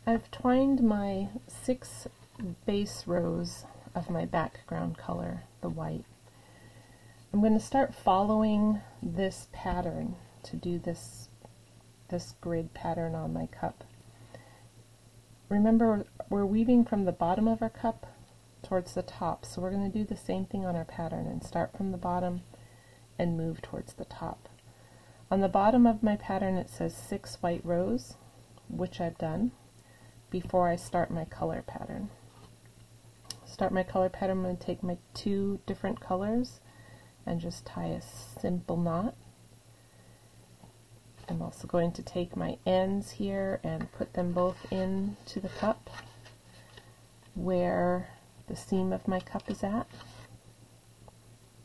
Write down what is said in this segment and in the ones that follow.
I've twined my 6 base rows of my background color, the white. I'm going to start following this pattern to do this grid pattern on my cup. Remember, we're weaving from the bottom of our cup towards the top, so we're going to do the same thing on our pattern and start from the bottom and move towards the top. On the bottom of my pattern it says 6 white rows, which I've done before I start my color pattern. Start my color pattern, I'm going to take my 2 different colors and just tie a simple knot. I'm also going to take my ends here and put them both into the cup where the seam of my cup is at.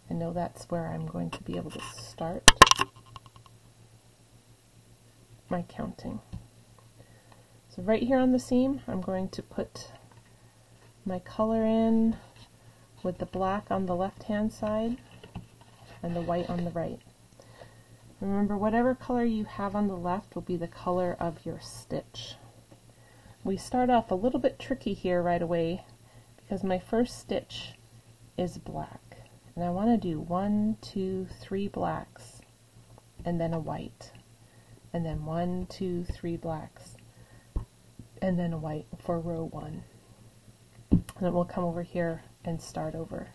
I know that's where I'm going to be able to start my counting. So right here on the seam, I'm going to put my color in with the black on the left hand side and the white on the right. Remember, whatever color you have on the left will be the color of your stitch. We start off a little bit tricky here right away because my first stitch is black. And I want to do 1, 2, 3 blacks and then a white. And then 1, 2, 3 blacks and then a white for row 1. And then we'll come over here and start over.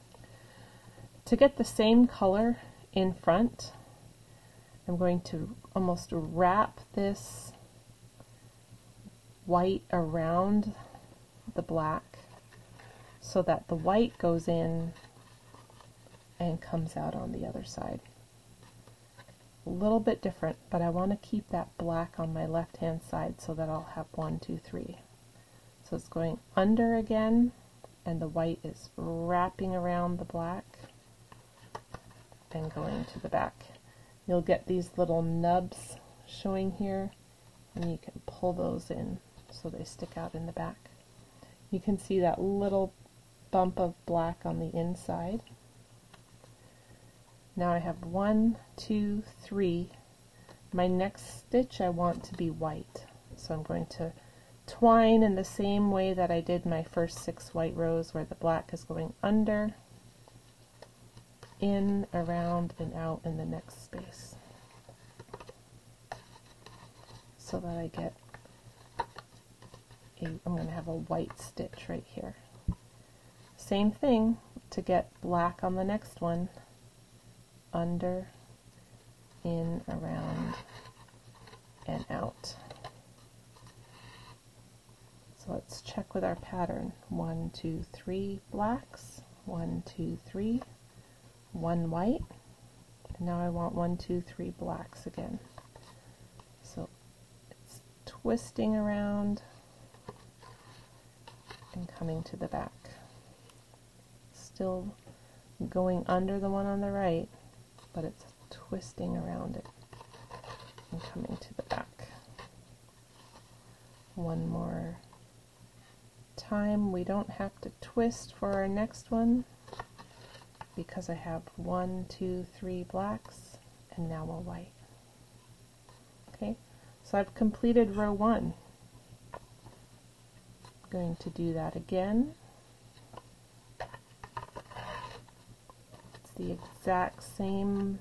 To get the same color in front, I'm going to almost wrap this white around the black so that the white goes in and comes out on the other side. A little bit different, but I want to keep that black on my left hand side so that I'll have 1, 2, 3. So it's going under again, and the white is wrapping around the black and going to the back. You'll get these little nubs showing here, and you can pull those in so they stick out in the back. You can see that little bump of black on the inside. Now I have 1, 2, 3. My next stitch I want to be white, so I'm going to twine in the same way that I did my first 6 white rows, where the black is going under, in, around, and out in the next space, so that I get I'm going to have a white stitch right here. Same thing to get black on the next one, under, in, around, and out. So let's check with our pattern. 1, 2, 3 blacks, 1, 2, 3, 1 white, and now I want 1, 2, 3 blacks again. So it's twisting around and coming to the back. Still going under the one on the right, but it's twisting around it and coming to the back. One more time. We don't have to twist for our next one because I have 1, 2, 3 blacks and now a white. Okay, so I've completed row 1. I'm going to do that again. It's the exact same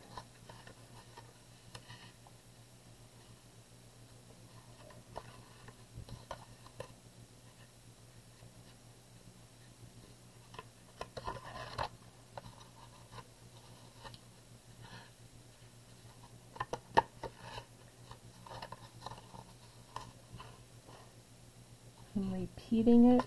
I'm repeating it.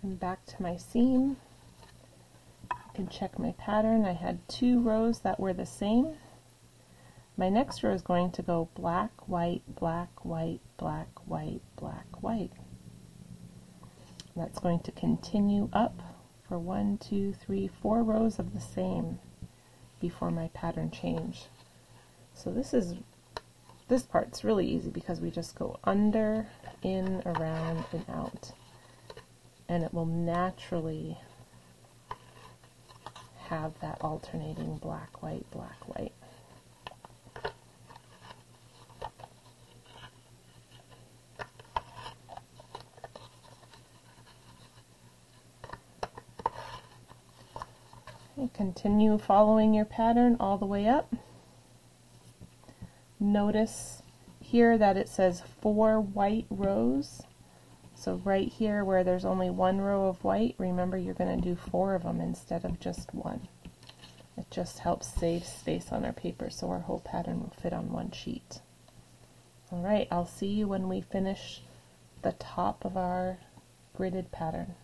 And back to my seam. I can check my pattern. I had 2 rows that were the same. My next row is going to go black, white, black, white, black, white, black, white. That's going to continue up for 1, 2, 3, 4 rows of the same before my pattern change. So this part's really easy because we just go under, in, around, and out. And it will naturally have that alternating black, white, black, white. Okay, continue following your pattern all the way up. Notice here that it says 4 white rows. So right here where there's only 1 row of white, remember you're going to do 4 of them instead of just 1. It just helps save space on our paper so our whole pattern will fit on one sheet. Alright, I'll see you when we finish the top of our gridded pattern.